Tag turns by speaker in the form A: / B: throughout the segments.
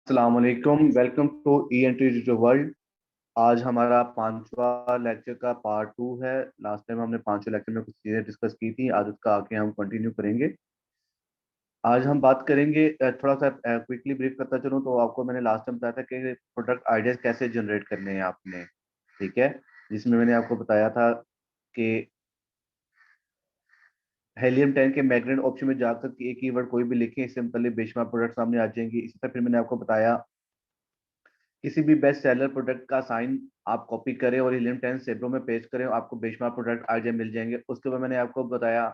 A: अस्सलामुअलैकुम, welcome to e entry to world. आज हमारा पांचवा लेक्चर का पार्ट टू है। लास्ट टाइम हमने पांचवें लेक्चर में कुछ चीज़ें डिस्कस की थी, आज उसका आगे हम कंटिन्यू करेंगे। आज हम बात करेंगे, थोड़ा सा क्विकली ब्रीफ करता चलूँ तो आपको मैंने लास्ट टाइम बताया था कि प्रोडक्ट आइडियाज कैसे जनरेट करने हैं आपने। ठीक है, जिसमें मैंने आपको बताया था कि हेलियम 10 के मैग्नेट ऑप्शन में जाकर के एक कीवर्ड कोई भी लिखें, इससे मतलब बेशुमार प्रोडक्ट सामने आ जाएंगे। इसी तरह फिर मैंने आपको बताया किसी भी बेस्ट सेलर प्रोडक्ट का साइन आप कॉपी करें और हीलियम 10 सेब्रो में पेस्ट करें, आपको बेशुमार प्रोडक्ट आइडिया मिल जाएंगे। उसके बाद मैंने आपको बताया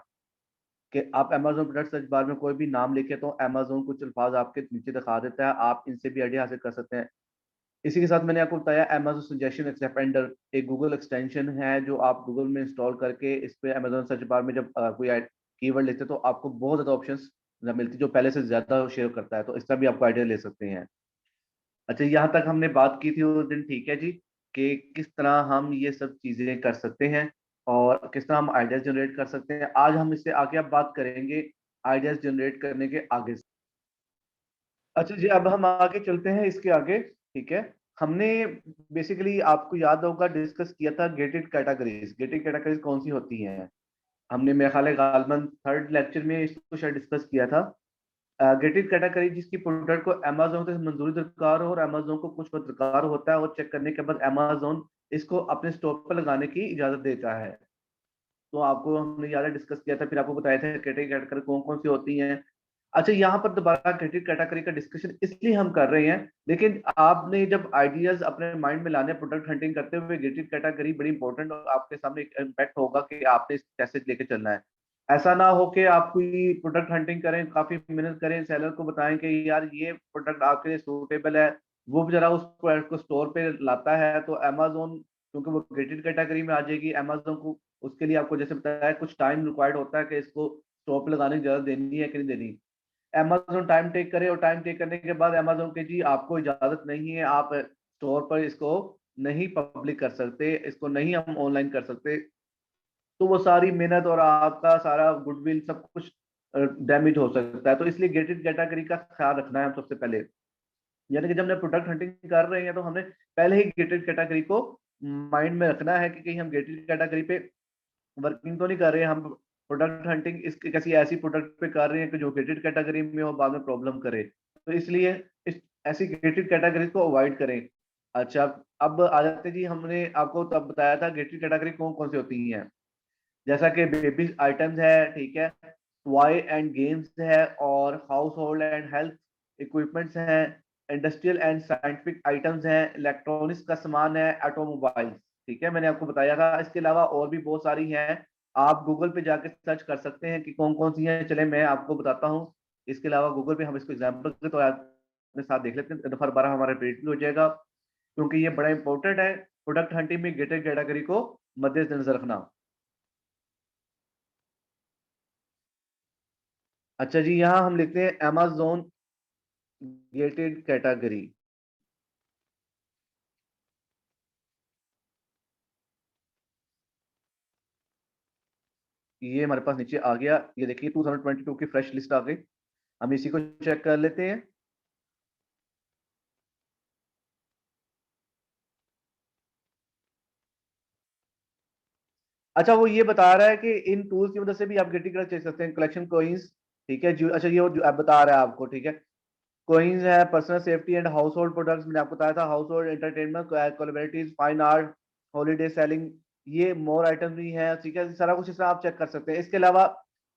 A: कि आप अमेजोन प्रोडक्ट सर्च बार में कोई भी नाम लिखे तो अमेजोन कुछ अल्फाज आपके नीचे दिखा देता है, आप इनसे भी आइडिया हासिल कर सकते हैं। इसी के साथ मैंने आपको बताया अमेजोन सजेशन एक्सपेंडर एक गूगल एक्सटेंशन है जो आप गूगल में इंस्टॉल करके इस पे अमेजोन सर्च बार में जब कोई कीवर्ड लिखते हैं तो आपको बहुत ज्यादा ऑप्शंस मिलती है, जो पहले से ज्यादा शेयर करता है, तो इसका भी आपको आइडिया ले सकते हैं। अच्छा, यहाँ तक हमने बात की थी उस दिन, ठीक है जी, कि किस तरह हम ये सब चीजें कर सकते हैं और किस तरह हम आइडियाज जनरेट कर सकते हैं। आज हम इससे आगे अब बात करेंगे आइडियाज जनरेट करने के आगे। अच्छा जी, अब हम आगे चलते हैं इसके आगे। ठीक है, हमने बेसिकली आपको याद होगा डिस्कस किया था गेटेड कैटेगरीज। गेटेड कैटेगरीज कौन सी होती हैं, हमने मेरे ख्याल है गालमन थर्ड लेक्चर में इसको शायद डिस्कस किया था। गेटेड कैटेगरी जिसकी प्रोडक्ट को अमेजोन से मंजूरी दरकार हो और अमेजोन को कुछ वक्त दरकार होता है और चेक करने के बाद अमेजोन इसको अपने स्टोर पर लगाने की इजाजत देता है। तो आपको हमने ज्यादा डिस्कस किया था, फिर आपको बताया था कैटेगरी कैटेगरी कौन कौन सी होती हैं। अच्छा, यहाँ पर दोबारा कैटेगरी कैटेगरी का डिस्कशन इसलिए हम कर रहे हैं, लेकिन आपने जब आइडियाज अपने माइंड में लाने प्रोडक्ट हंटिंग करते हुए गेटेड कैटेगरी बड़ी इंपॉर्टेंट और आपके सामने एक इम्पैक्ट होगा कि आपने इस कैसे लेके चलना है। ऐसा ना हो कि आप कोई प्रोडक्ट हंटिंग करें, काफी मेहनत करें, सेलर को बताएं कि यार ये प्रोडक्ट आपके लिए सूटेबल है, वो बेचारा उस प्रोडक्ट को स्टोर पे लाता है तो अमेजोन, क्योंकि वो गेटेड कैटेगरी में आ जाएगी, अमेजोन को उसके लिए आपको जैसे बताया कुछ टाइम रिक्वायर्ड होता है कि इसको स्टोर पे लगाने की इजाजत देनी है कि नहीं देनी। अमेजोन टाइम टेक करे और टाइम टेक करने के बाद अमेजोन के जी आपको इजाजत नहीं है, आप स्टोर पर इसको नहीं पब्लिक कर सकते, इसको नहीं हम ऑनलाइन कर सकते, तो वो सारी मेहनत और आपका सारा गुडविल सब कुछ डैमेज हो सकता है। तो इसलिए गेटेड कैटेगरी का ख्याल रखना है हम सबसे पहले। यानी कि जब हम प्रोडक्ट हंटिंग कर रहे हैं तो हमें पहले ही गेटेड कैटेगरी को माइंड में रखना है कि कहीं हम गेटेड कैटेगरी पे वर्किंग तो नहीं कर रहे हैं, हम प्रोडक्ट हंटिंग इस किसी ऐसी प्रोडक्ट पे कर रहे हैं कि जो गेटेड कैटेगरी में हो बाद में प्रॉब्लम करे, तो इसलिए इस ऐसी गेटेड कैटेगरी को अवॉइड करें। अच्छा, अब आ जाते हैं जी, हमने आपको तब बताया था गेटेड कैटेगरी कौन कौन सी होती हैं। जैसा कि बेबी आइटम्स है, ठीक है, टॉय एंड गेम्स है, और house hold and health equipments हैं, इंडस्ट्रियल एंड साइंटिफिक आइटम्स हैं, इलेक्ट्रॉनिक्स का सामान है, ऑटोमोबाइल्स। ठीक है, मैंने आपको बताया था। इसके अलावा और भी बहुत सारी हैं, आप गूगल पे जाके सर्च कर सकते हैं कि कौन कौन सी हैं। चले मैं आपको बताता हूँ। इसके अलावा गूगल पे हम इसको एग्जाम्पल के तो अपने साथ देख लेते हैं, दफा दोबारा हमारा रिपीट भी हो जाएगा, क्योंकि ये बड़ा इंपॉर्टेंट है प्रोडक्ट हंटिंग में गेटेड कैटेगरी को मद्देनजर रखना। अच्छा जी, यहाँ हम लिखते हैं amazon गेटेड कैटेगरी। ये हमारे पास नीचे आ गया, ये देखिए 2022 की फ्रेश लिस्ट आ गई। हम इसी को चेक कर लेते हैं। अच्छा, वो ये बता रहा है कि इन टूल्स की मदद से भी आप गेटिंग कर चेक सकते हैं, कलेक्शन कोइंस। ठीक है जो, अच्छा ये जो आप बता रहा है आपको, ठीक है, कोइंस है, personal safety and household products, मैंने आपको बताया था, household entertainment collaboratives, fine art, holiday selling, ये मोर आइटम्स भी हैं। ठीक है, सारा कुछ इसमें आप चेक कर सकते हैं। इसके अलावा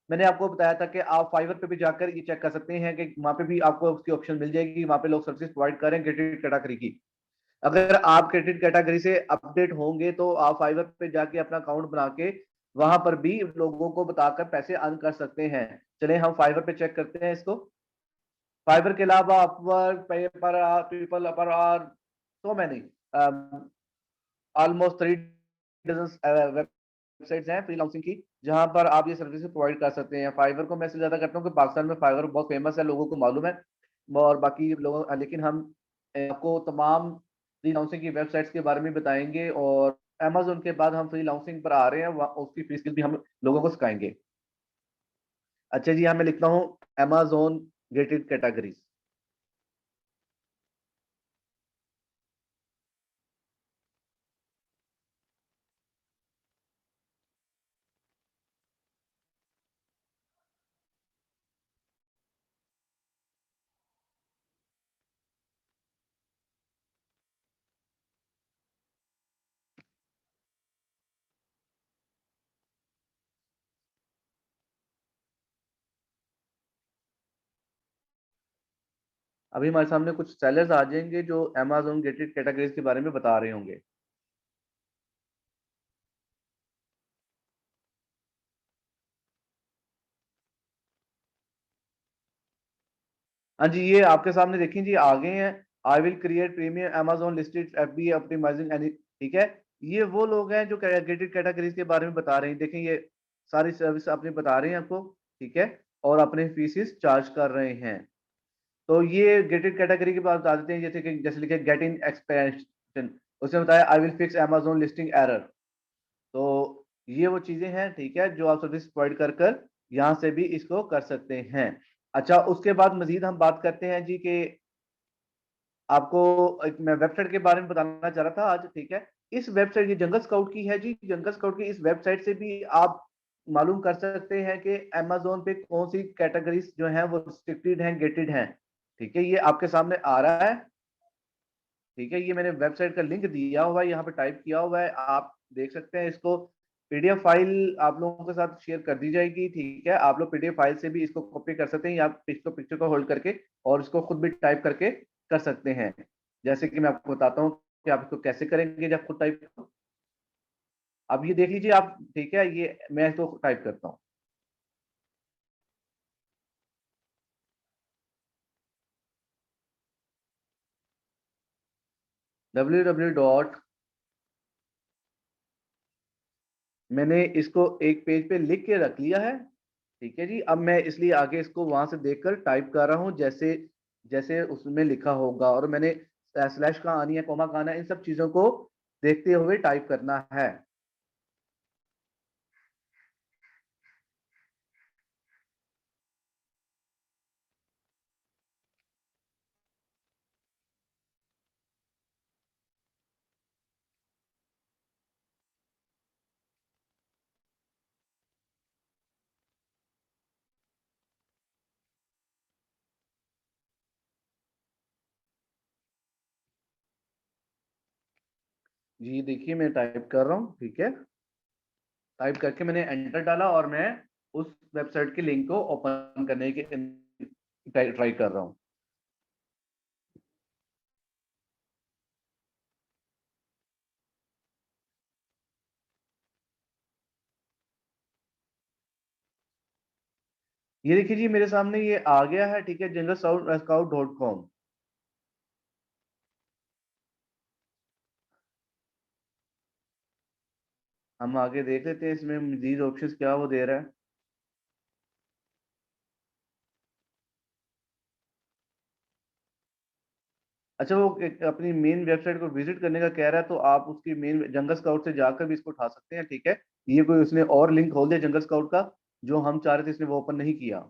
A: मैंने आपको बताया था कि आप फाइवर पे भी जाकर ये चेक कर सकते हैं कि वहाँ पे भी आपको उसकी ऑप्शन मिल जाएगी, वहाँ पे लोग सर्विस प्रोवाइड करें गेटेड कैटेगरी की। अगर आप गेटेड कैटेगरी से अपडेट होंगे तो आप फाइवर पे जाके अपना अकाउंट बना के वहां पर भी लोगों को बताकर पैसे अर्न कर सकते हैं। चले हम फाइवर पे चेक करते हैं इसको। फाइबर के अलावा Upwork, paper, people per hour, so many, almost 3 dozen websites हैं फ्रीलांसिंग की, जहां पर आप ये सर्विस प्रोवाइड कर सकते हैं। फाइवर को मैं इसलिए ज्यादा करता हूँ कि पाकिस्तान में फाइवर बहुत फेमस है, लोगों को मालूम है, और बाकी लोगों, लेकिन हम आपको तमाम फ्रीलांसिंग की वेबसाइट्स के बारे में बताएंगे, और अमेजोन के बाद हम फ्रीलांसिंग पर आ रहे हैं, उसकी फ्री स्किल भी हम लोगों को सिखाएंगे। अच्छा जी, यहाँ मैं लिखता हूँ अमेजोन गेटेड कैटेगरीज। अभी हमारे सामने कुछ सेलर्स आ जाएंगे जो Amazon गेटेड कैटेगरीज के बारे में बता रहे होंगे। हाँ जी, ये आपके सामने देखें जी, आ गए हैं। I will create premium Amazon listed FBA optimising any, ठीक है। ये वो लोग हैं जो गेटेड कैटेगरीज के बारे में बता रहे हैं। देखें, ये सारी सर्विस अपनी बता रहे हैं आपको, ठीक है, और अपने फीसेस चार्ज कर रहे हैं। तो ये गेटेड कैटेगरी की बात बता देते हैं, जैसे लिखे गेट इन एक्सपेंशन, उसने बताया I will fix Amazon listing error. तो ये वो चीजें हैं, ठीक है, जो आप सर्विस प्रोवाइड कर कर यहाँ से भी इसको कर सकते हैं। अच्छा, उसके बाद मजीद हम बात करते हैं जी कि आपको एक मैं वेबसाइट के बारे में बताना चाह रहा था आज, ठीक है। इस वेबसाइट, ये जंगल स्काउट की है जी, जंगल स्काउट की इस वेबसाइट से भी आप मालूम कर सकते हैं कि Amazon पे कौन सी कैटेगरीज जो हैं वो रिस्ट्रिक्टेड हैं, गेटेड हैं, ठीक है। ये आपके सामने आ रहा है, ठीक है। ये मैंने वेबसाइट का लिंक दिया हुआ है, यहाँ पे टाइप किया हुआ है, आप देख सकते हैं इसको। पीडीएफ फाइल आप लोगों के साथ शेयर कर दी जाएगी, ठीक है। आप लोग पीडीएफ फाइल से भी इसको कॉपी कर सकते हैं, या आप इसको पिक्चर को होल्ड करके और इसको खुद भी टाइप करके कर सकते हैं। जैसे कि मैं आपको बताता हूँ कि आप इसको कैसे करेंगे जब खुद टाइप। अब ये देख लीजिए आप, ठीक है, ये मैं इसको टाइप करता हूँ। www. मैंने इसको एक पेज पे लिख के रख लिया है, ठीक है जी। अब मैं इसलिए आगे इसको वहां से देखकर टाइप कर रहा हूँ, जैसे जैसे उसमें लिखा होगा, और मैंने स्लैश कहाँ आनी है, कॉमा कहाँ आना है, इन सब चीजों को देखते हुए टाइप करना है। जी देखिए, मैं टाइप कर रहा हूँ, ठीक है। टाइप करके मैंने एंटर डाला और मैं उस वेबसाइट के लिंक को ओपन करने की ट्राई कर रहा हूँ। ये देखिए जी, मेरे सामने ये आ गया है, ठीक है, junglescout.com। हम आगे देख लेते हैं इसमें मजीद ऑप्शंस क्या वो दे रहा है। अच्छा, वो अपनी मेन वेबसाइट को विजिट करने का कह रहा है, तो आप उसकी मेन जंगल स्काउट से जाकर भी इसको उठा सकते हैं, ठीक है। ये कोई उसने और लिंक खोल दिया जंगल स्काउट का, जो हम चाह रहे थे, इसने वो ओपन नहीं किया।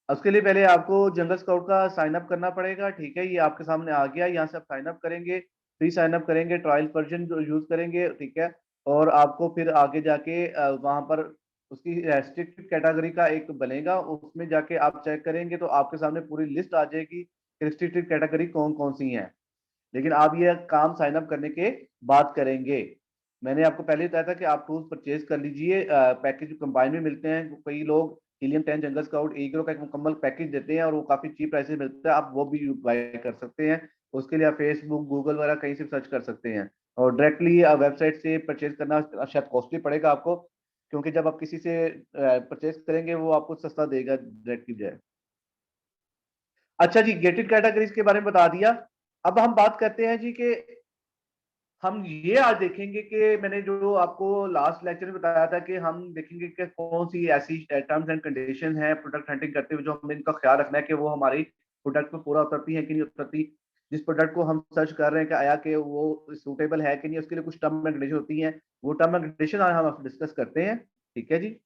A: उसके लिए पहले आपको जंगल स्काउट का साइन अप करना पड़ेगा, ठीक है। ये आपके सामने आ गया, यहाँ से आप साइन अप करेंगे, फ्री साइन अप करेंगे, ट्रायल वर्जन जो यूज करेंगे, ठीक है। और आपको फिर आगे जाके वहां पर उसकी रेस्ट्रिक्टेड कैटेगरी का एक बनेगा, उसमें जाके आप चेक करेंगे तो आपके सामने पूरी लिस्ट आ जाएगी, रिस्ट्रिक्टेड कैटेगरी कौन कौन सी है। लेकिन आप ये काम साइन अप करने के बाद करेंगे। मैंने आपको पहले ही बताया था कि आप टूल्स परचेज कर लीजिए, पैकेज कंबाइन में मिलते हैं। कई लोग हीलियम 10 जंगल स्काउट ईगलो का एक मुकम्मल पैकेज देते हैं और वो काफी चीप प्राइस मिलता है, आप वो भी बाय कर सकते हैं। उसके लिए आप फेसबुक, गूगल वगैरह कहीं से सर्च कर सकते हैं, और डायरेक्टली वेबसाइट से परचेज करना शायद कॉस्टली पड़ेगा आपको, क्योंकि जब आप किसी से परचेज करेंगे वो आपको सस्ता देगा डायरेक्ट की बजाय। अच्छा जी, गेटेड कैटेगरीज के बारे में बता दिया। अब हम बात करते हैं जी कि हम ये आज देखेंगे कि मैंने जो आपको लास्ट लेक्चर में बताया था कि हम देखेंगे कि कौन सी ऐसी टर्म्स एंड कंडीशन है प्रोडक्ट हंटिंग करते हुए, जो हमें इनका ख्याल रखना है कि वो हमारी प्रोडक्ट में पूरा उतरती है कि नहीं उतरती। जिस प्रोडक्ट को हम सर्च कर रहे हैं कि आया कि वो सूटेबल है कि नहीं, उसके लिए कुछ टर्म एंड कंडीशन होती हैं। वो टर्म एंड कंडीशन आज हम डिस्कस करते हैं, ठीक है जी।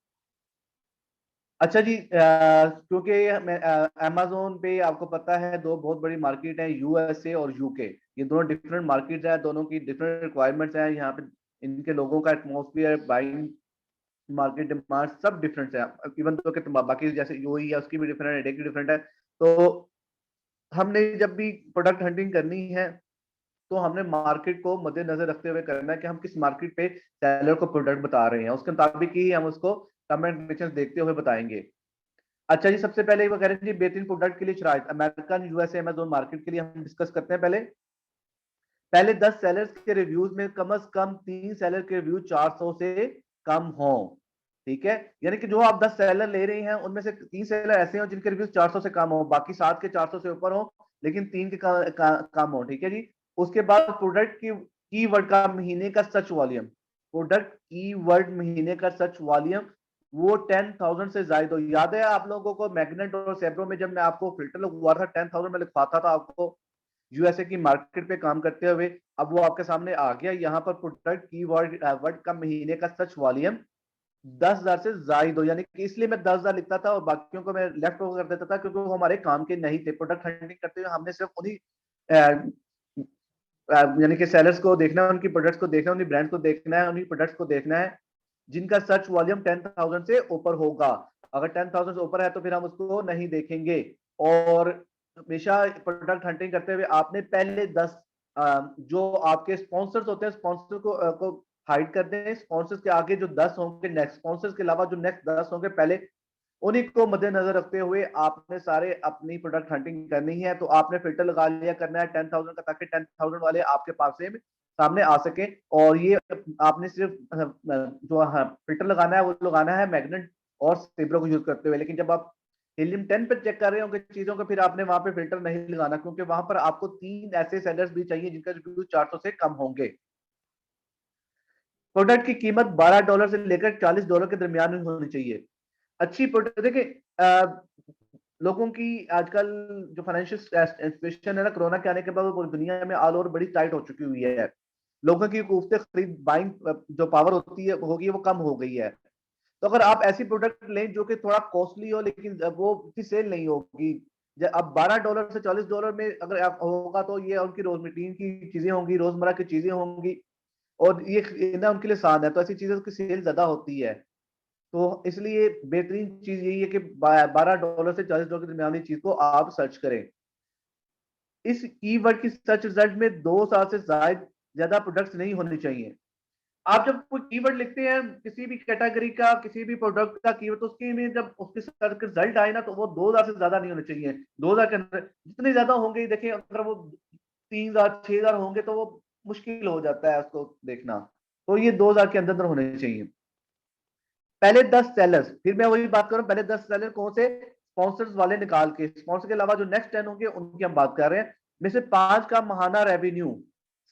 A: अच्छा जी, क्योंकि अमेजोन पे आपको पता है दो बहुत बड़ी मार्केट है, यूएसए और यूके। ये दोनों डिफरेंट मार्केट्स हैं, दोनों की डिफरेंट रिक्वायरमेंट्स हैं। यहाँ पे इनके लोगों का एटमोसफियर, बाइंग, मार्केट डिमांड सब डिफरेंट है। इवन तो कि बाकी जैसे यूएई है उसकी भी डिफरेंट है, इंडिया की डिफरेंट है। तो हमने जब भी प्रोडक्ट हंटिंग करनी है तो हमने मार्केट को मद्देनजर रखते हुए करना है कि हम किस मार्केट पे सेलर को प्रोडक्ट बता रहे हैं, उसके मुताबिक ही हम उसको कंडीशन देखते हुए बताएंगे। अच्छा जी, सबसे पहले वो कह रहे हैं जी बेहतरीन प्रोडक्ट के लिए शराइत अमेरिकन यूएसए अमेजोन मार्केट के लिए हम डिस्कस करते हैं। पहले 10 सेलर्स के रिव्यूज में कम से कम 3 सेलर के रिव्यू 400 से कम हो। ठीक है, यानी कि जो आप 10 सेलर ले रहे हैं उनमें से 3 सेलर ऐसे हो जिनके रिव्यूज 400 से कम हो, बाकी 7 के 400 से ऊपर हो, लेकिन 3 के कम हो। ठीक है जी। उसके बाद प्रोडक्ट की कीवर्ड का महीने का सर्च वॉल्यूम, प्रोडक्ट कीवर्ड महीने का सर्च वॉल्यूम वो 10,000 से ज्यादा हो। याद है आप लोगों को मैग्नेट और सेब्रो में जब मैं आपको फिल्टर लगवा था 10,000 में लिखवाता था आपको यूएसए की मार्केट पे काम करते हुए। अब वो आपके सामने आ गया यहाँ पर प्रोडक्ट कीवर्ड वर्ड का महीने का सर्च वॉल्यूम 10,000 से ज्यादा हो, यानी कि इसलिए मैं 10,000 लिखता था और बाकियों को मैं लेफ्ट ओवर कर देता था क्योंकि वो हमारे काम के नहीं थे। प्रोडक्ट हंटिंग करते हुए हमने सिर्फ उन्हीं यानी कि सेलर्स को देखना है, उनकी प्रोडक्ट्स को देखना है, उन्हीं ब्रांड्स को देखना है, उन्हीं प्रोडक्ट्स को देखना है जिनका सर्च वॉल्यूम 10,000 से ऊपर होगा। अगर 10,000 से ऊपर है तो फिर हम उसको नहीं देखेंगे। और हमेशा प्रोडक्ट हंटिंग करते हुए आपने पहले 10 जो आपके स्पॉन्सर्स होते हैं स्पॉन्सर को हाइड कर दें। स्पॉन्सर्स के आगे जो 10 होंगे नेक्स्ट, स्पॉन्सर्स के अलावा जो नेक्स्ट 10 होंगे पहले उन्हीं को मद्देनजर रखते हुए आपने सारे अपनी प्रोडक्ट हंटिंग करनी है। तो आपने फिल्टर लगा लिया करना है 10,000 का, ताकि 10,000 वाले आपके पास से सामने आ सके। और ये आपने सिर्फ जो फिल्टर लगाना है वो लगाना है मैग्नेट और स्टेबलो को यूज करते हुए। लेकिन जब आप हीलियम 10 पे चेक कर रहे होंगे चीजों को, फिर आपने वहां पे फिल्टर नहीं लगाना, क्योंकि वहां पर आपको 3 ऐसे सेलर्स भी चाहिए जिनका रिव्यू 400 से कम होंगे। प्रोडक्ट की कीमत $12 से लेकर $40 के दरमियान में होनी चाहिए। अच्छी प्रोडक्ट देखिए लोगों की आजकल जो फाइनेंशियल सिचुएशन है ना, कोरोना के आने के बाद वो दुनिया में ऑल ओवर बड़ी टाइट हो चुकी हुई है। लोगों की कुफ्ते खरीद बाइंग जो पावर होती है होगी वो कम हो गई है। तो अगर आप ऐसी प्रोडक्ट लें जो कि थोड़ा कॉस्टली हो लेकिन वो उतनी सेल नहीं होगी, अब $12 से $40 में अगर आप होगा तो ये उनकी रोजमर्रा की चीजें होंगी, रोजमर्रा की चीजें होंगी और ये ना उनके लिए आसान है, तो ऐसी चीजें की सेल ज्यादा होती है। तो इसलिए बेहतरीन चीज यही है कि $12 से $40 के दरमियान चीज को आप सर्च करें। इस कीवर्ड की सर्च रिजल्ट में 2 साल से ज्यादा प्रोडक्ट्स नहीं होने चाहिए। आप जब कोई कीवर्ड लिखते हैं किसी भी कैटेगरी का, किसी भी प्रोडक्ट का कीवर्ड, तो उसके में जब उसके सर्च रिजल्ट आए ना तो वो 2,000 से ज्यादा नहीं होने चाहिए। 2,000 के अंदर जितने ज्यादा होंगे, देखिए अगर वो 3,000 6,000 होंगे तो वो मुश्किल हो जाता है उसको देखना। तो ये 2,000 के अंदर अंदर होने चाहिए। पहले 10 सेलर्स, फिर मैं वही बात करूं, पहले 10 सेलर कौन से, स्पॉन्सर्स वाले निकाल के, स्पॉन्सर के अलावा जो नेक्स्ट 10 होंगे उनकी हम बात कर रहे हैं। में से 5 का महाना रेवेन्यू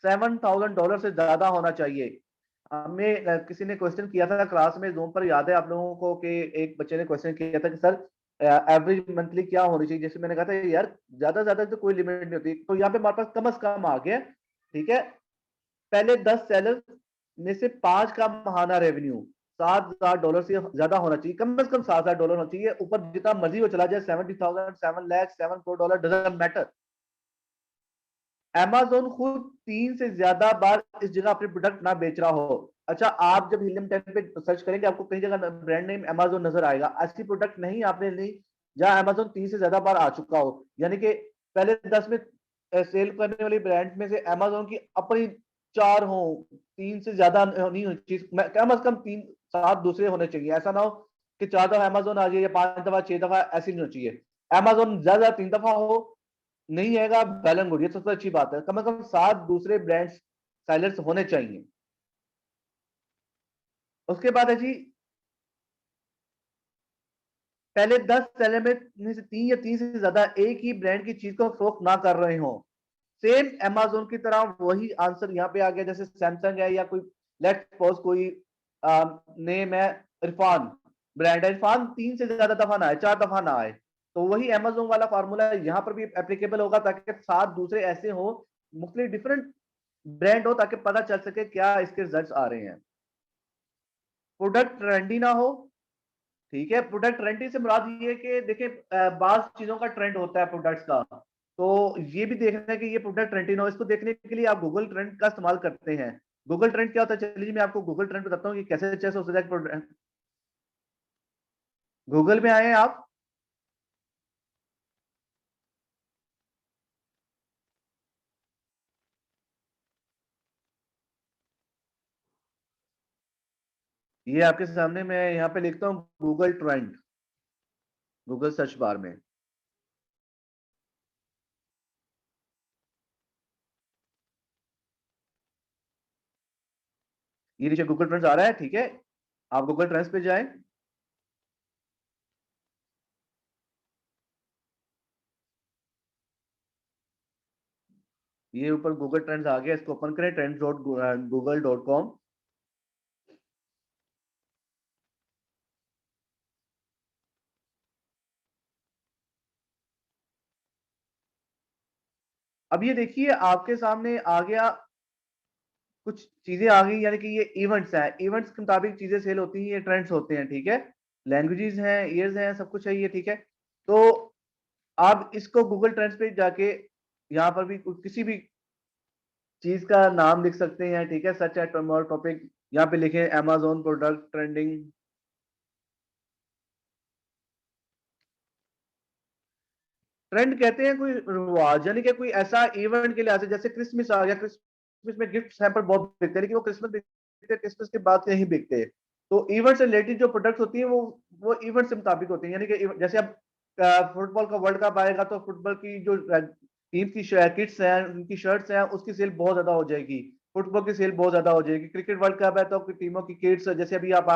A: $7,000 से ज्यादा होना चाहिए। हमें किसी ने क्वेश्चन किया था क्लास में जूम पर, याद है आप लोगों को कि एक बच्चे ने क्वेश्चन किया था कि सर एवरेज मंथली क्या होनी चाहिए। जैसे मैंने कहा था यार ज्यादा तो कोई लिमिट नहीं होती, तो यहाँ पे हमारे पास कम से कम आ गया। ठीक है, पहले 10 सेलर में से 5 का महाना रेवेन्यू $7,000 से ज्यादा होना चाहिए, कम से कम $7,000 होना चाहिए। ऊपर जितना मर्जी वो चला जाए, 70,000 7 lakh 7 crore, doesn't matter. Amazon खुद 3 से ज्यादा बार इस जगह अपने प्रोडक्ट ना बेच रहा हो। अच्छा, आप जब हीलियम 10 पे सर्च करेंगे आपको कई जगह ब्रांड नेम Amazon नजर आएगा। ऐसी प्रोडक्ट नहीं आपने ली जहां Amazon 3 से ज्यादा बार आ चुका हो। यानी कि पहले 10 में सेल करने वाली ब्रांड में से Amazon की अपनी 4 हो, 3 से ज्यादा नहीं होनी चाहिए, कम से कम 3 7 दूसरे होने चाहिए। ऐसा ना हो कि 4 दफा Amazon आ जाए या 5 दफा 6 दफा, ऐसी नहीं होनी चाहिए। Amazon ज्यादा 3 दफा हो, नहीं आएगा बैलन गुड, ये सबसे अच्छी बात है। कम से कम 7 दूसरे ब्रांड्स साइलेंस होने चाहिए। उसके बाद है जी, पहले 10 सेलर में से 3 या 3 से ज्यादा एक ही ब्रांड की चीज को फरोख्त ना कर रहे हो। सेम Amazon की तरह वही आंसर यहाँ पे आ गया। जैसे सैमसंग है या कोई लेट्स सपोज कोई नेम है इरफान, ब्रांड है इरफान, 3 से ज्यादा दफा ना आए, 4 दफा ना आए, तो वही Amazon वाला फार्मूला यहाँ पर भी एप्लीकेबल होगा, ताकि 7 दूसरे ऐसे हो, मुख्तलिफ डिफरेंट ब्रांड हो, ताकि पता चल सके क्या इसके रिजल्ट्स आ रहे हैं। प्रोडक्ट ट्रेंडी ना हो। ठीक है, प्रोडक्ट ट्रेंडी से मुराद ये है कि देखिए बाज चीजों का ट्रेंड होता है प्रोडक्ट्स का, तो ये भी देखना है कि ये प्रोडक्ट ट्रेंडी ना हो। इसको देखने के लिए आप गूगल ट्रेंड का इस्तेमाल करते हैं। गूगल ट्रेंड क्या होता है, चलिए मैं आपको गूगल ट्रेंड बताता हूँ कि कैसे चेस हो सकता है। गूगल में आए हैं आप, ये आपके सामने मैं यहाँ पे लिखता हूँ Google trend, Google search bar में। ये नीचे गूगल ट्रेंड्स आ रहा है, ठीक है। आप गूगल ट्रेंड्स पे जाएं। ये ऊपर गूगल ट्रेंड्स आ गया, इसको ओपन करें, trends.google.com। अब ये देखिए आपके सामने आ गया, कुछ चीजें आ गई, यानी कि ये इवेंट्स हैं, इवेंट्स के मुताबिक चीजें सेल होती हैं, ये ट्रेंड्स होते हैं, ठीक है। लैंग्वेजेस हैं, ईयर्स हैं, सब कुछ है ये, ठीक है। तो आप इसको गूगल ट्रेंड्स पे जाके यहाँ पर भी किसी भी चीज का नाम लिख सकते हैं, ठीक है। सच एट टॉपिक, यहाँ पे लिखे Amazon प्रोडक्ट ट्रेंडिंग। ट्रेंड कहते हैं कोई रिवाज, यानी कि कोई ऐसा इवेंट के लिहाज से, जैसे क्रिसमस आ गया, क्रिसमस में गिफ्ट हैम्पर बहुत बिकते हैं, लेकिन वो क्रिसमस बिकते हैं, क्रिसमस के बाद नहीं बिकते। तो इवेंट से रिलेटेड जो प्रोडक्ट्स होती है वो इवेंट से मुताबिक होती है, यानी कि जैसे अब फुटबॉल का वर्ल्ड कप आएगा तो फुटबॉल की जो टीम की किट्स हैं, उनकी शर्ट्स हैं, उसकी सेल बहुत ज्यादा हो जाएगी। फुटबॉल की सेल बहुत ज्यादा हो जाएगी। क्रिकेट वर्ल्ड कप है तो टीमों की किट्स, जैसे अभी आप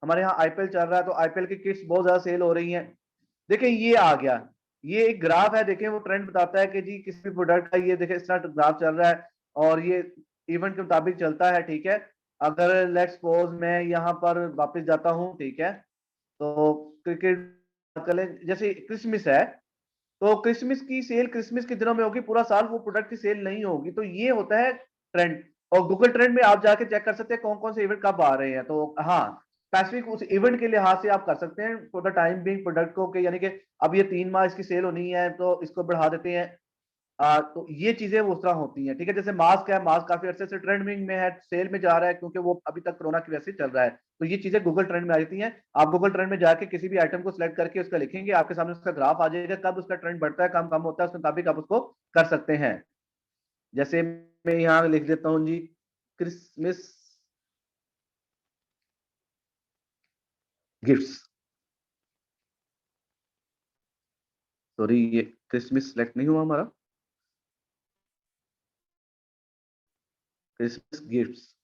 A: हमारे यहाँ आईपीएल चल रहा है तो आईपीएल की किट्स बहुत ज्यादा सेल हो रही हैं। देखिए ये आ गया, ये एक ग्राफ है, देखें वो ट्रेंड बताता है कि जी किसी भी प्रोडक्ट का ये देखें इस तरह ग्राफ चल रहा है, और ये इवेंट के मुताबिक चलता है, ठीक है। अगर लेट्स सपोज मैं यहाँ पर वापस जाता हूँ, ठीक है, तो क्रिकेट करें, जैसे क्रिसमस है तो क्रिसमस की सेल क्रिसमस के दिनों में होगी, पूरा साल वो प्रोडक्ट की सेल नहीं होगी, तो ये होता है ट्रेंड। और गूगल ट्रेंड में आप जाके चेक कर सकते हैं कौन कौन से इवेंट कब आ रहे हैं, तो हाँ, स्पेसिफिक उस इवेंट के लिहाज से आप कर सकते हैं for the time being product को, कि यानी कि अब ये 3 माह इसकी सेल होनी है तो इसको बढ़ा देते हैं। तो ये चीजें वो उस तरह होती हैं, ठीक है। जैसे मास्क है, मास्क काफी अरसे से ट्रेंडिंग में है, सेल में जा रहा है, क्योंकि वो अभी तक कोरोना की वजह से चल रहा है, तो ये चीजें गूगल ट्रेंड में आ जाती हैं। आप गूगल ट्रेंड में जाके किसी भी आइटम को सिलेक्ट करके उसका लिखेंगे, आपके सामने उसका ग्राफ आ जाएगा, कब उसका ट्रेंड बढ़ता है, कम कम होता है, उस मुताबिक आप उसको कर सकते हैं। जैसे मैं यहाँ लिख देता हूँ जी, क्रिसमस गिफ्ट्स, सॉरी ये क्रिसमस सेलेक्ट नहीं हुआ हमारा, क्रिसमस गिफ्ट्स।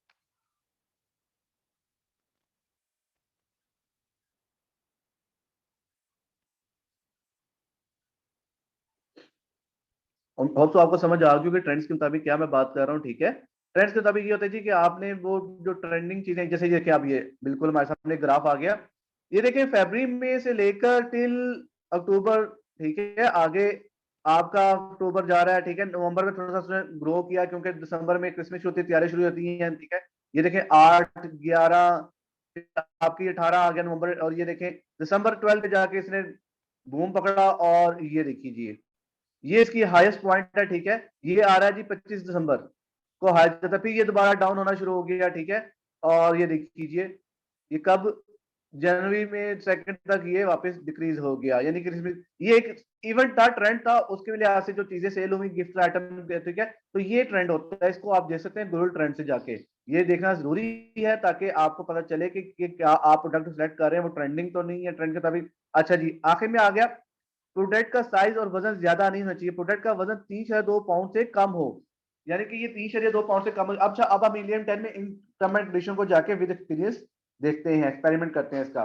A: होप तो आपको समझ आ गई कि ट्रेंड्स के मुताबिक क्या मैं बात कर रहा हूँ, ठीक है। ट्रेंड्स के मुताबिक ये होता है जी कि आपने वो जो ट्रेंडिंग चीजें, जैसे ये देखिए, अब ये बिल्कुल हमारे सामने ग्राफ आ गया, ये देखिए फरवरी में से लेकर टिल अक्टूबर, ठीक है। आगे आपका अक्टूबर जा रहा है, ठीक है। नवंबर में थोड़ा सा ग्रो किया, क्योंकि दिसंबर में क्रिसमस की होती है, तैयारी शुरू होती है, ठीक है। ये देखें 8, 11, आपकी 18 आ गया नवंबर, और ये देखें दिसंबर 12 पे जाके इसने बूम पकड़ा, और ये देखिए ये इसकी हाईएस्ट पॉइंट है, ठीक है। ये आ रहा है जी 25 दिसंबर को हाई था, फिर ये दोबारा डाउन होना शुरू हो गया, ठीक है। और ये देख कीजिए ये कब, जनवरी में सेकंड तक ये वापस डिक्रीज हो गया, यानी कि ये एक इवेंट था, ट्रेंड था, उसके लिहाज से जो चीजें सेल हुई गिफ्ट आइटम, ठीक है। तो ये ट्रेंड होता है, इसको आप देख सकते हैं गूगल ट्रेंड से जाके, ये देखना जरूरी है ताकि आपको पता चले कि क्या आप प्रोडक्ट सेलेक्ट कर रहे हैं वो ट्रेंडिंग तो नहीं है, ट्रेंड के तभी। अच्छा जी, आखिर में आ गया, प्रोडक्ट का साइज और वजन ज्यादा नहीं होना चाहिए, प्रोडक्ट का वजन 3.2 पाउंड से कम हो, यानी कि ये 3.2 पाउंड से कम हो। अच्छा, अब हम इंडियन 10 में इन टर्म एंड कंडीशन को जाके विद एक्सपीरियंस देखते हैं, एक्सपेरिमेंट करते हैं इसका।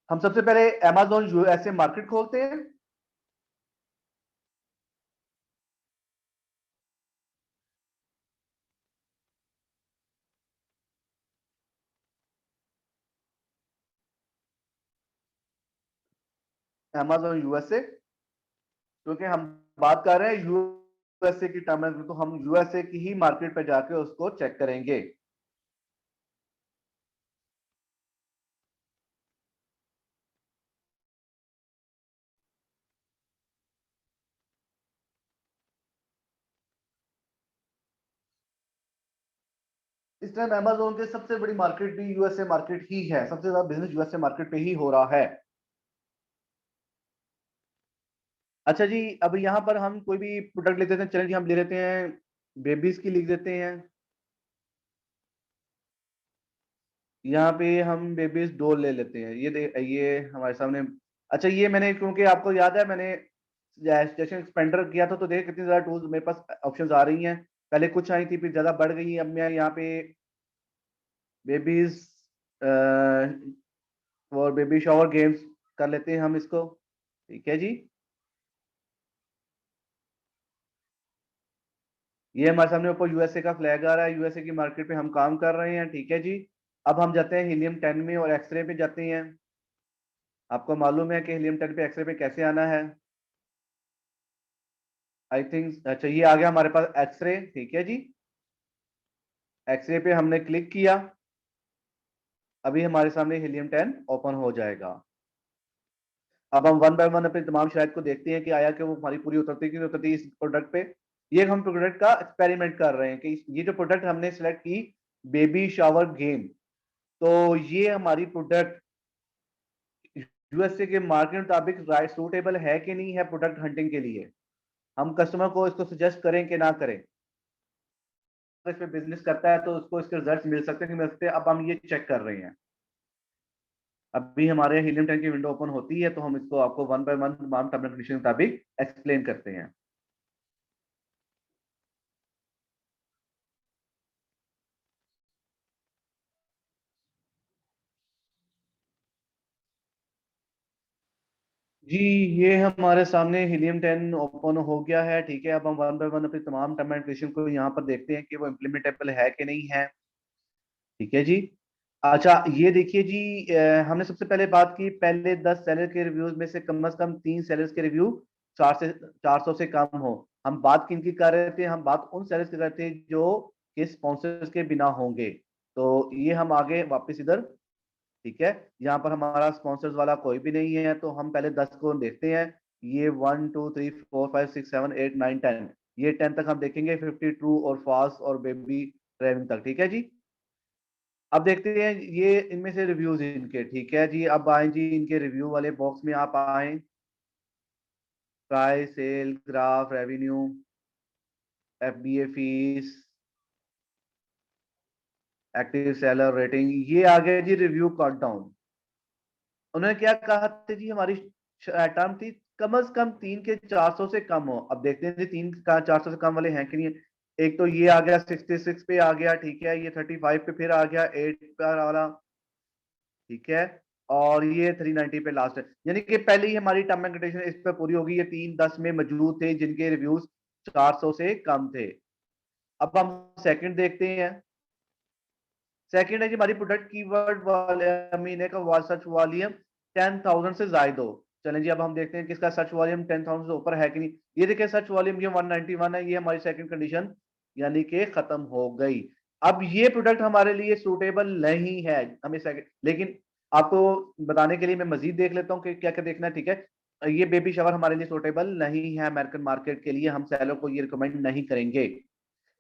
A: हम सबसे पहले Amazon यूएसए मार्केट खोलते हैं। Amazon यूएसए, क्योंकि हम बात कर रहे हैं यूएसए की टर्म में, तो हम यूएसए की ही मार्केट पे जाके उसको चेक करेंगे। इस टाइम Amazon के सबसे बड़ी मार्केट भी यूएसए मार्केट ही है, सबसे ज्यादा बिजनेस यूएसए मार्केट पे ही हो रहा है। अच्छा जी, अब यहाँ पर हम कोई भी प्रोडक्ट लेते हैं, चलिए जी हम ले लेते हैं बेबीज की, लिख देते हैं यहाँ पे हम बेबीज डोल ले लेते हैं, ये हमारे सामने। अच्छा, ये मैंने, क्योंकि आपको याद है मैंने जैसे एक्सपेंडर किया था, तो देख कितनी ज्यादा टूल्स मेरे पास ऑप्शंस आ रही हैं। पहले कुछ आई थी, फिर ज्यादा बढ़ गई। अब मैं यहाँ पे बेबीज और बेबी शावर गेम्स कर लेते हैं हम इसको। ठीक है जी। ये हमारे सामने ऊपर यूएसए का फ्लैग आ रहा है, यूएसए की मार्केट पे हम काम कर रहे हैं। ठीक है जी। अब हम जाते हैं हीलियम 10 में और एक्सरे पे जाते हैं। आपको मालूम है कि हीलियम 10 पे एक्सरे पे कैसे आना है। आई थिंक, अच्छा ये आ गया हमारे पास एक्सरे। ठीक है जी। एक्सरे पे हमने क्लिक किया। अभी हमारे सामने हीलियम 10 ओपन हो जाएगा। अब हम वन बाय वन अपने तमाम शायद को देखते हैं कि आया कि वो हमारी पूरी उतरती कि नहीं उतरती इस प्रोडक्ट पे। ये हम प्रोडक्ट का एक्सपेरिमेंट कर रहे हैं कि ये जो प्रोडक्ट हमने सेलेक्ट की, बेबी शावर गेम, तो ये हमारी प्रोडक्ट यूएसए के मार्केट मुताबिक राइट सूटेबल है कि नहीं है प्रोडक्ट हंटिंग के लिए। हम कस्टमर को इसको सजेस्ट करें कि ना करें। अगर इस पे बिजनेस करता है तो उसको इसके रिजल्ट मिल सकते हैं कि मिल सकते हैं। अब हम ये चेक कर रहे हैं। अभी हमारे हीलियम टैंक की विंडो ओपन होती है, तो हम इसको आपको वन बाय वन तमाम टर्म एंड कंडीशन के मुताबिक एक्सप्लेन करते हैं। जी, ये हमारे सामने हीलियम 10 ओपन हो गया है। ठीक है, अब हम वन बाय वन अपनी तमाम टर्म एंड कंडीशन को यहाँ पर देखते हैं कि वो इम्प्लीमेंटेबल है कि नहीं है। ठीक है जी। अच्छा, ये देखिए जी, हमने सबसे पहले बात की पहले 10 सेलर के रिव्यूज में से कम 3 सेलर्स के रिव्यू 400 से कम हो। हम बात किन की कर रहे थे? हम बात उन सेलर्स की कर रहे थे जो कि स्पॉन्सर्स के बिना होंगे। तो ये हम आगे वापस इधर। ठीक है, यहाँ पर हमारा स्पॉन्सर्स वाला कोई भी नहीं है, तो हम पहले 10 को देखते हैं। ये 1 2 3 4 5 6 7 8 9 10, ये 10 तक हम देखेंगे, 50 ट्रू और फॉल्स और बेबी ड्राइविंग तक। ठीक है जी। अब देखते हैं ये इनमें से रिव्यूज इनके। ठीक है जी, अब आए जी इनके रिव्यू वाले बॉक्स में आप आए। Price, sale, graph, revenue, FBA fees, active seller rating, ये आ गया जी रिव्यू कट डाउन। उन्होंने क्या कहा था जी? हमारी टर्म थी कम से कम 3 के 400 से कम हो। अब देखते हैं जी 3 का 400 से कम वाले हैं कि नहीं है। एक तो ये आ गया 66 पे आ गया। ठीक है, ये 35 पे फिर आ गया 8 पर वाला। ठीक है, और ये 390 पे लास्ट है, यानी कि पहले ही हमारी टर्म एंड कंडीशन इस पर पूरी होगी। ये 310 में मौजूद थे जिनके रिव्यूज 400 से कम थे। अब हम सेकंड देखते हैं। सेकंड है जी हमारी प्रोडक्ट कीवर्ड वाले महीने का सर्च वॉल्यूम 10,000 से ज्यादा हो। चलें जी, अब हम देखते हैं किसका सर्च वॉल्यूम 10,000 से ऊपर है कि नहीं। ये देखिए सर्च वॉल्यूम ये 191 है। ये हमारी सेकंड कंडीशन यानी कि खत्म हो गई। अब ये प्रोडक्ट हमारे लिए सूटेबल नहीं है। हमें सेकंड, लेकिन आपको बताने के लिए मैं मजीद देख लेता हूँ कि क्या क्या देखना है। ठीक है, ये बेबी शावर हमारे लिए सूटेबल नहीं है अमेरिकन मार्केट के लिए। हम सेलर को ये रिकमेंड नहीं करेंगे।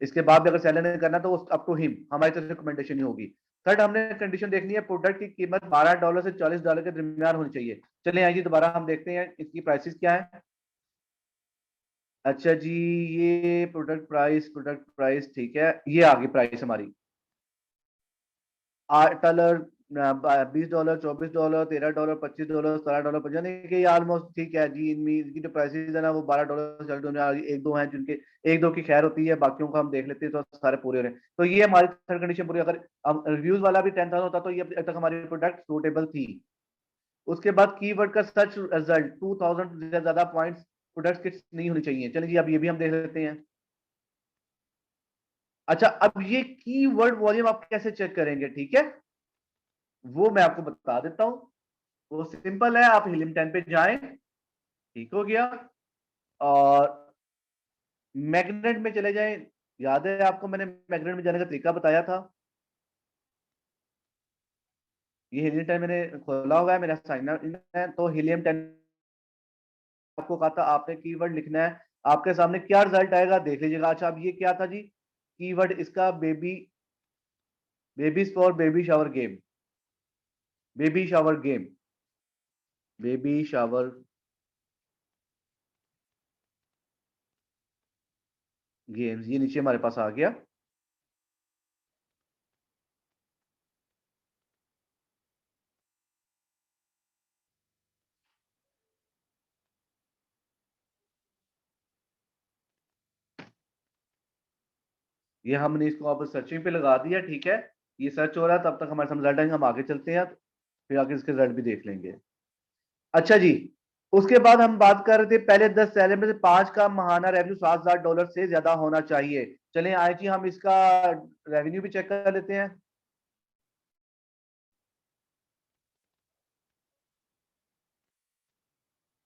A: इसके बाद भी अगर सेलर ने करना तो अप टू हिम, हमारी तरफ से रिकमेंडेशन ही होगी। थर्ड, हमने कंडीशन देखनी है प्रोडक्ट की कीमत $12 से $40 के दरमियान होनी चाहिए। चलिए आइए दोबारा हम देखते हैं इसकी प्राइसेस क्या है। अच्छा जी, ये प्रोडक्ट प्राइस ठीक है, ये आ गई प्राइस हमारी। $8, $20, $24, $13, $25, $17, यानी कि ये ऑलमोस्ट ठीक है जी। इनमें इनकी जो प्राइसेस है ना वो $12 चल, एक दो हैं जिनके एक दो की खैर होती है, बाकियों को हम देख लेते हैं तो सारे पूरे हो रहे हैं। तो ये हमारी थर्ड कंडीशन पूरी। अगर अब रिव्यूज वाला भी 10,000 होता तो ये अब तक हमारी प्रोडक्ट सूटेबल थी। उसके बाद कीवर्ड का सर्च रिजल्ट 2,000 से ज्यादा पॉइंट्स प्रोडक्ट के नहीं होनी चाहिए। चलिए जी, अब ये भी हम देख लेते हैं। अच्छा, अब ये कीवर्ड वॉल्यूम आप कैसे चेक करेंगे? ठीक है, वो मैं आपको बता देता हूँ। वो सिंपल है, आप हिलियम 10 पे जाएं। ठीक हो गया। और मैग्नेट में चले जाएं। याद है आपको मैंने मैग्नेट में जाने का तरीका बताया था। ये हीलियम 10 मैंने खोला हुआ है, मेरा साइन इन है। तो हीलियम 10 आपको कहा था आपने कीवर्ड लिखना है। आपके सामने क्या रिजल्ट आएगा देख लीजिएगा। अच्छा, अब ये क्या था जी? कीवर्ड इसका babies for baby shower game, baby shower game, baby shower games, ये नीचे हमारे पास आ गया। ये हमने इसको आप सर्चिंग पे लगा दिया, ठीक है। ये सर्च हो रहा है, तब तक हमारे सामने रिजल्ट आएंगे, हम आगे चलते हैं, फिर आगे इसके रिजल्ट भी देख लेंगे। अच्छा जी, उसके बाद हम बात कर रहे थे पहले 10 सैलरी में से 5 का माहाना रेवेन्यू $7,000 से ज्यादा होना चाहिए। चलें आए जी, हम इसका रेवेन्यू भी चेक कर लेते हैं।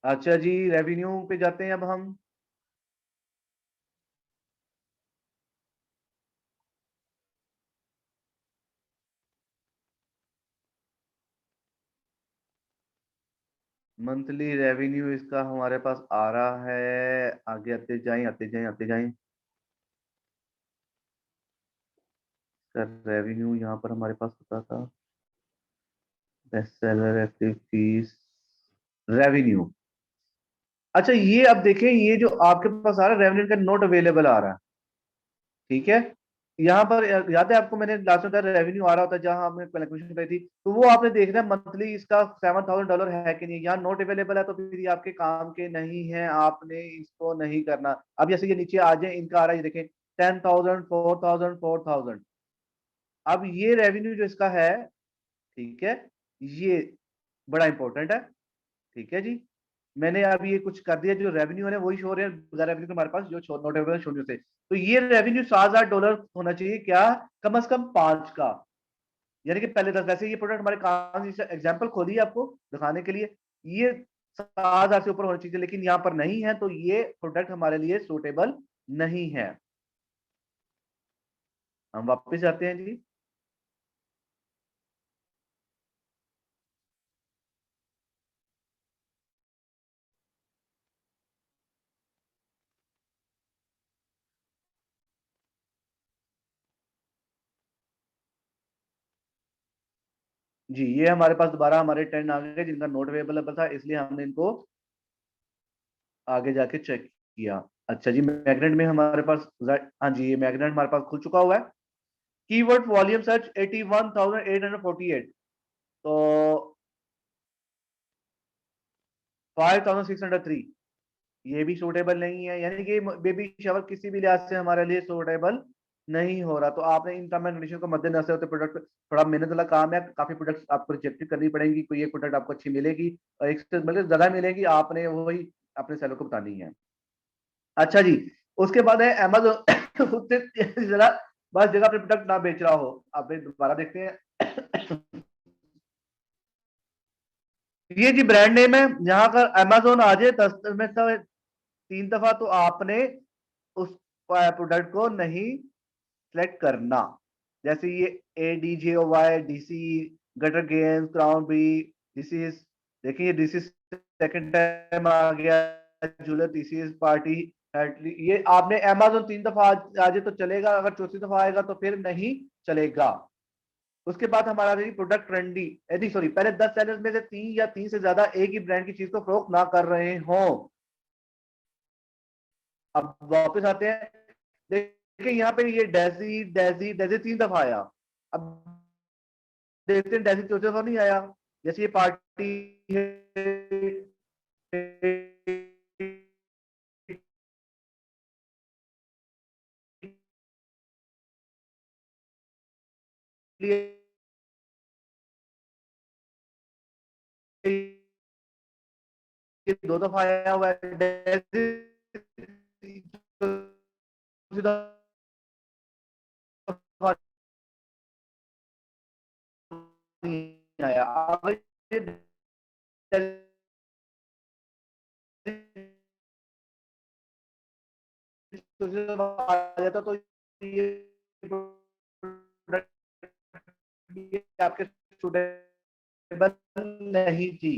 A: अच्छा जी, रेवेन्यू पे जाते हैं अब हम। मंथली रेवेन्यू इसका हमारे पास आ रहा है, आगे आते जाएं आते जाएं आते जाएं। सर रेवेन्यू यहाँ पर हमारे पास होता था, best seller, active fees, revenue. अच्छा ये अब देखें, ये जो आपके पास आ रहा है रेवेन्यू का नोट अवेलेबल आ रहा है, ठीक है। यहाँ पर याद है आपको, मैंने लास्ट में बताया रेवेन्यू आ रहा होता है जहां हमने कैलकुलेशन कराई थी, तो वो आपने देखना है मंथली इसका $7,000 है कि नहीं। यहाँ नोट अवेलेबल है तो फिर ये आपके काम के नहीं है, आपने इसको नहीं करना। अब जैसे ये नीचे आ जाए, इनका आ रहा है, ये देखें 10,000, 4,000, 4,000। अब ये रेवेन्यू जो इसका है, ठीक है, ये बड़ा इंपॉर्टेंट है, ठीक है जी। मैंने अब ये कुछ कर दिया, जो रेवेन्यू है वही शो हो रहे हैं, बगैर रेवेन्यू के हमारे पास जो नोटेबल शून्य से। तो ये रेवेन्यू $7,000 होना चाहिए, क्या, कम से कम 5 का। यानी कि पहले 10, वैसे ये प्रोडक्ट हमारे काम, एग्जाम्पल खोलिए आपको दिखाने के लिए, ये 7,000 से ऊपर होना चाहिए, लेकिन यहाँ पर नहीं है, तो ये प्रोडक्ट हमारे लिए सूटेबल नहीं है। हम वापस जाते हैं जी। जी ये हमारे पास दोबारा हमारे 10 आ गए जिनका नोट अवेलेबल था, इसलिए हमने इनको आगे जाके चेक किया। अच्छा जी, मैग्नेट में हमारे पास, हाँ जी, ये मैग्नेट हमारे पास खुल चुका हुआ है। कीवर्ड वॉल्यूम सर्च 81,848, तो 5,603, ये भी सूटेबल नहीं है, यानी कि बेबी शावर किसी भी लिहाज से हमारे लिए सूटेबल नहीं हो रहा। तो आपने इन टर्म एंड कंडीशन को मद्देनजर होते प्रोडक्ट, थोड़ा मेहनत वाला काम है, काफी प्रोडक्ट्स आपको रिजेक्ट करनी पड़ेंगी, कोई एक प्रोडक्ट आपको अच्छी मिलेगी और एक से मतलब ज्यादा मिलेगी, आपने वही अपने सेलर को बतानी है। अच्छा जी, उसके बाद है अमेजोन उससे जरा बस जगह पे प्रोडक्ट ना बेच रहा हो। आप दोबारा देखते हैं। ये जी ब्रांड नेम है, यहाँ का अमेजोन आ जाए 10 में से 3 दफा, तो आपने उस प्रोडक्ट को नहीं सिलेक्ट करना। जैसे ये ADJOY DC, gutter games, crown B, this is, देखिए दिस इज सेकंड टाइम आ गया, जूलर, दिस इज पार्टी, ये आपने अमेजोन 3 दफा आ जाए तो चलेगा, अगर चौथी दफा आएगा तो फिर नहीं चलेगा। उसके बाद हमारा प्रोडक्ट ट्रेंडी, यदि सॉरी पहले 10 सेलर्स में से 3 या 3 से ज्यादा एक ही ब्रांड की चीज को फरोख्त ना कर रहे हो। अब वापस आते हैं, देखिए यहाँ पे ये डेजी डेजी डेजी 3 दफा आया। अब देखते हैं डेजी चौथे दफा नहीं आया। जैसे ये पार्टी है, ये 2 दफा आया हुआ है, डेजी नहीं आया। अब ये आ जाता तो ये आपके सुटेबल नहीं थी।